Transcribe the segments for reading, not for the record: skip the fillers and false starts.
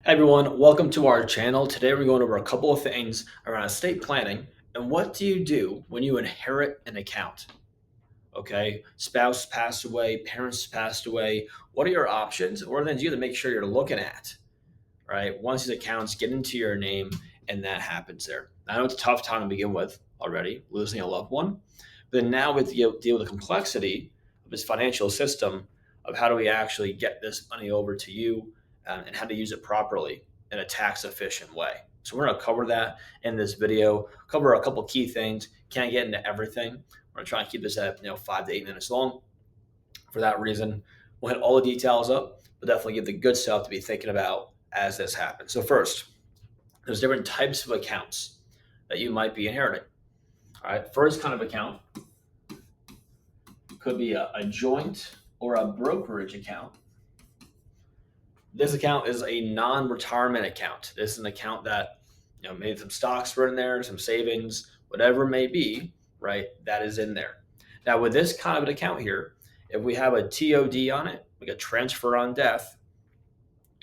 Hi everyone, welcome to our channel. Today we're going over a couple of things around estate planning and what do you do when you inherit an account? Okay, spouse passed away, parents passed away. What are your options? What are the things you have to make sure you're looking at, right? Once these accounts get into your name and that happens there. I know it's a tough time to begin with already, losing a loved one, but then now with deal with the complexity of this financial system of how do we actually get this money over to you and how to use it properly in a tax efficient way. So we're going to cover that in this video, cover a couple key things. Can't get into everything. We're going to try and keep this at 5 to 8 minutes long. For that reason, we'll hit all the details up, but definitely give the good stuff to be thinking about as this happens. So first, there's different types of accounts that you might be inheriting. All right, first kind of account could be a joint or a brokerage account. This account is a non-retirement account. This is an account that maybe some stocks were in there, some savings, whatever it may be, right? That is in there. Now with this kind of an account here, if we have a TOD on it, like a transfer on death,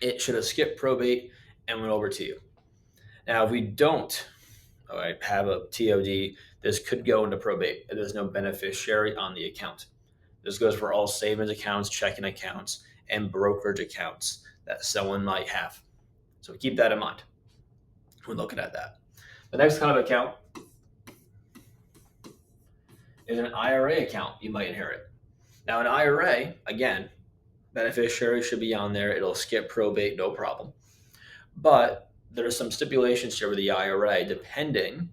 it should have skipped probate and went over to you. Now if we don't have a TOD, this could go into probate. There's no beneficiary on the account. This goes for all savings accounts, checking accounts, and brokerage accounts that someone might have. So keep that in mind when looking at that. The next kind of account is an IRA account you might inherit. Now, an IRA, again, beneficiary should be on there. It'll skip probate, no problem. But there are some stipulations here with the IRA, depending,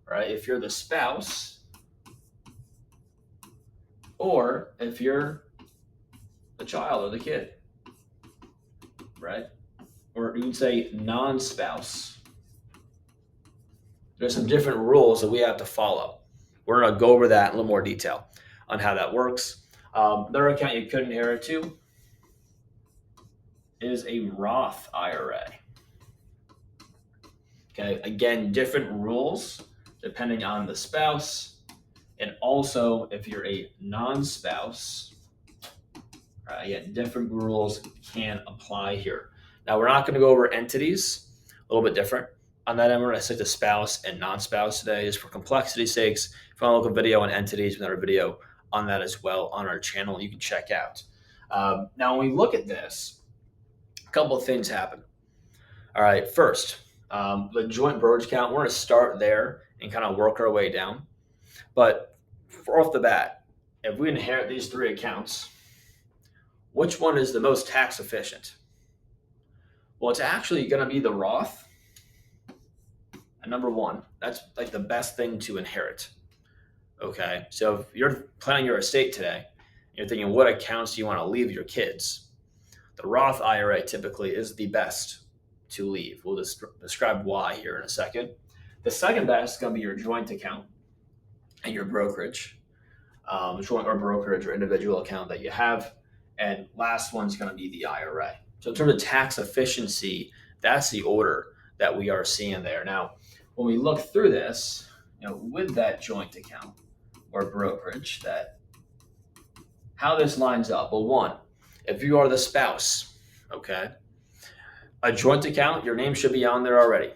right, if you're the spouse or if you're the child or the kid, right? Or you can say non-spouse. There's some different rules that we have to follow. We're going to go over that in a little more detail on how that works. Another account you could inherit too is a Roth IRA. Okay, again, different rules depending on the spouse, and also if you're a non-spouse, again, different rules can apply here. Now, we're not going to go over entities, a little bit different. On that end, we're going to stick to spouse and non-spouse today, just for complexity's sakes. If you want to look at a video on entities, another video on that as well on our channel, you can check out. Now, when we look at this, a couple of things happen. All right, first, the joint brokerage account, we're going to start there and kind of work our way down. But off the bat, if we inherit these three accounts, which one is the most tax efficient? Well, it's actually going to be the Roth. And number one, that's like the best thing to inherit. Okay, so if you're planning your estate today, you're thinking what accounts do you want to leave your kids? The Roth IRA typically is the best to leave. We'll describe why here in a second. The second best is going to be your joint account and your brokerage, joint or brokerage or individual account that you have. And last one's going to be the IRA. So in terms of tax efficiency, that's the order that we are seeing there. Now, when we look through this, with that joint account or brokerage, that how this lines up. Well, one, if you are the spouse, okay, a joint account, your name should be on there already.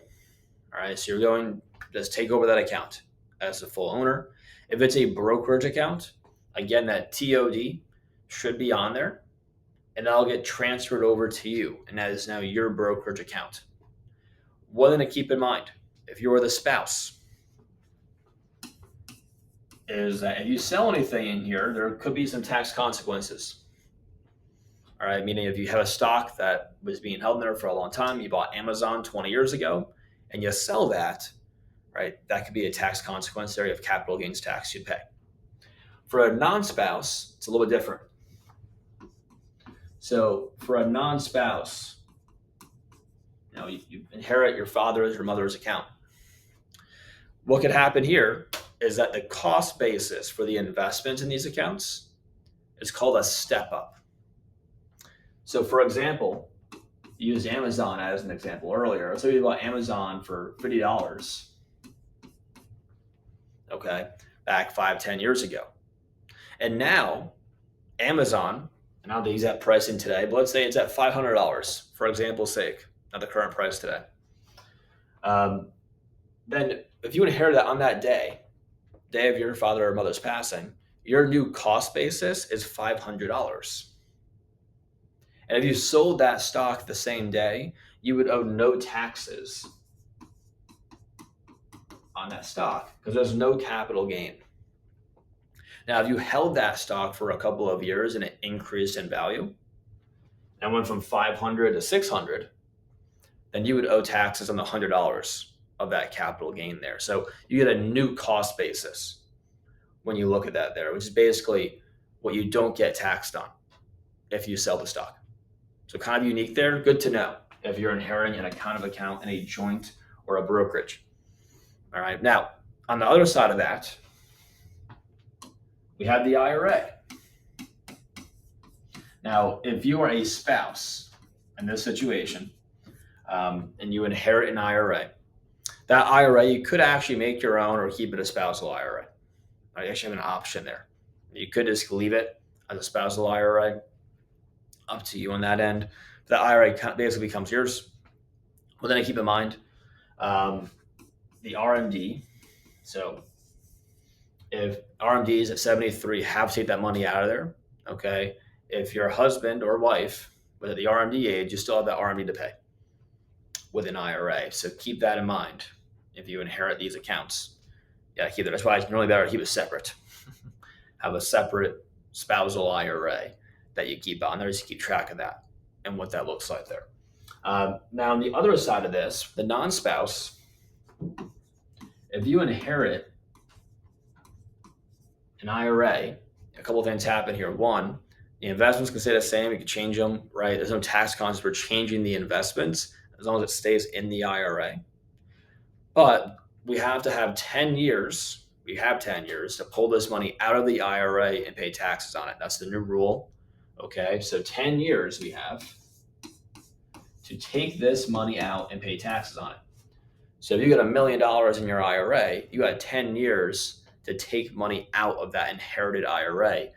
All right, so you're going just take over that account as the full owner. If it's a brokerage account, again, that TOD should be on there, and that'll get transferred over to you, and that is now your brokerage account. One thing to keep in mind, if you're the spouse, is that if you sell anything in here, there could be some tax consequences. All right, meaning if you have a stock that was being held in there for a long time, you bought Amazon 20 years ago, and you sell that, right, that could be a tax consequence there of capital gains tax you'd pay. For a non-spouse, it's a little bit different. So for a non-spouse, you inherit your father's or mother's account. What could happen here is that the cost basis for the investment in these accounts is called a step up. So for example, you used Amazon as an example earlier. So you bought Amazon for $50, okay, back 5-10 years ago. And now Amazon, and I don't think he's at pricing today, but let's say it's at $500 for example's sake. at the current price today. Then if you inherit that on that day of your father or mother's passing, your new cost basis is $500. And if you sold that stock the same day, you would owe no taxes on that stock because there's no capital gain. Now, if you held that stock for a couple of years and it increased in value and went from 500 to 600, then you would owe taxes on the $100 of that capital gain there. So you get a new cost basis when you look at that there, which is basically what you don't get taxed on if you sell the stock. So kind of unique there. Good to know if you're inheriting an account in a joint or a brokerage. All right. Now, on the other side of that, we have the IRA. Now, if you are a spouse in this situation and you inherit an IRA, that IRA, you could actually make your own or keep it a spousal IRA. You actually have an option there. You could just leave it as a spousal IRA. Up to you on that end. The IRA basically becomes yours. Well, then keep in mind the RMD. So if RMD is at 73, have to take that money out of there. Okay. If your husband or wife was at the RMD age, you still have that RMD to pay with an IRA. So keep that in mind if you inherit these accounts. Yeah, keep it. That's why it's really better to keep it separate. Have a separate spousal IRA that you keep on there, just keep track of that and what that looks like there. Now, on the other side of this, the non-spouse, if you inherit an IRA, a couple of things happen here. One, the investments can stay the same. You can change them, right? There's no tax consequence for changing the investments as long as it stays in the IRA. But we have to have 10 years. We have 10 years to pull this money out of the IRA and pay taxes on it. That's the new rule. Okay, so 10 years we have to take this money out and pay taxes on it. So if you got $1 million in your IRA, you got 10 years to take money out of that inherited IRA.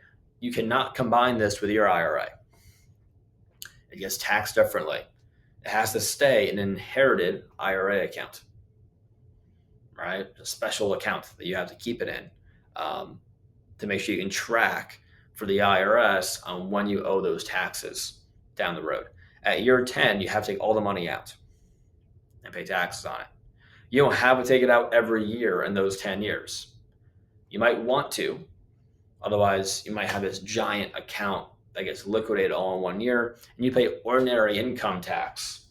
You cannot combine this with your IRA. It gets taxed differently. It has to stay an inherited IRA account, right? A special account that you have to keep it in to make sure you can track for the IRS on when you owe those taxes down the road. At year 10, you have to take all the money out and pay taxes on it. You don't have to take it out every year in those 10 years. You might want to, otherwise you might have this giant account that gets liquidated all in 1 year, and you pay ordinary income tax,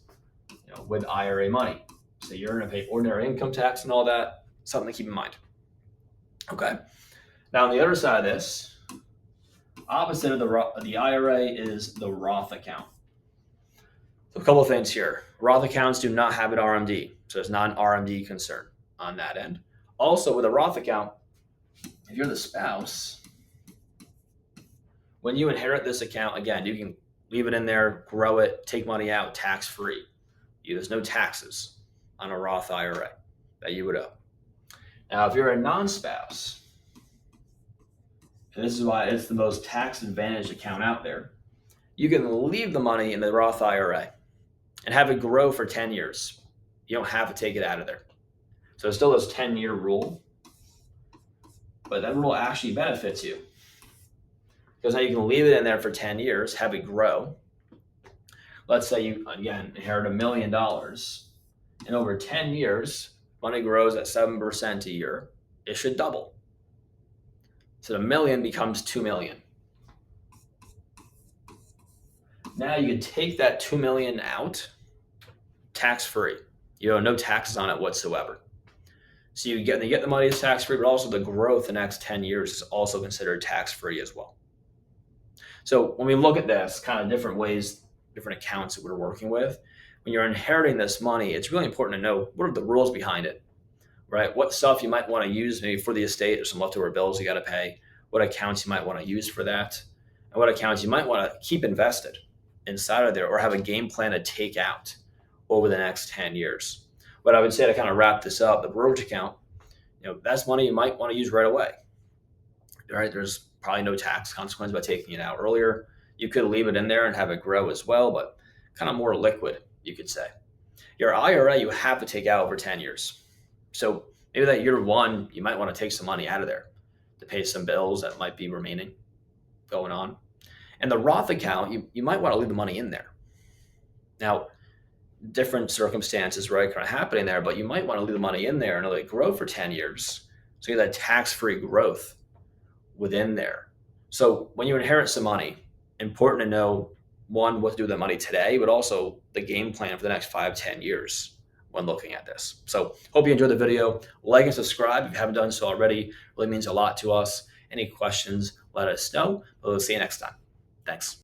with IRA money. So you're going to pay ordinary income tax and all that. Something to keep in mind. Okay. Now on the other side of this, opposite of the IRA is the Roth account. So a couple of things here. Roth accounts do not have an RMD, so it's not an RMD concern on that end. Also, with a Roth account, if you're the spouse, when you inherit this account, again, you can leave it in there, grow it, take money out tax-free. There's no taxes on a Roth IRA that you would owe. Now, if you're a non-spouse, and this is why it's the most tax-advantaged account out there, you can leave the money in the Roth IRA and have it grow for 10 years. You don't have to take it out of there. So it's still this 10-year rule, but that rule actually benefits you because now you can leave it in there for 10 years, have it grow. Let's say you, again, inherit $1 million, and over 10 years, money grows at 7% a year. It should double. So the million becomes 2 million. Now you can take that 2 million out tax-free. You owe no taxes on it whatsoever. So you get the money is tax-free, but also the growth the next 10 years is also considered tax-free as well. So when we look at this, kind of different ways, different accounts that we're working with, when you're inheriting this money, it's really important to know what are the rules behind it, right? What stuff you might want to use maybe for the estate or some leftover bills you got to pay, what accounts you might want to use for that, and what accounts you might want to keep invested inside of there or have a game plan to take out over the next 10 years. But I would say to kind of wrap this up, the brokerage account, that's money you might want to use right away. Right? There's probably no tax consequence by taking it out earlier. You could leave it in there and have it grow as well, but kind of more liquid, you could say. Your IRA, you have to take out over 10 years. So maybe that year one, you might want to take some money out of there to pay some bills that might be remaining going on. And the Roth account, you might want to leave the money in there. Now, different circumstances, right, kind of happening there, but you might want to leave the money in there and let it grow for 10 years. So you get that tax-free growth within there. So when you inherit some money, important to know, one, what to do with that money today, but also the game plan for the next 5-10 years when looking at this. So hope you enjoyed the video. Like and subscribe if you haven't done so already. It really means a lot to us. Any questions, let us know. We'll see you next time. Thanks.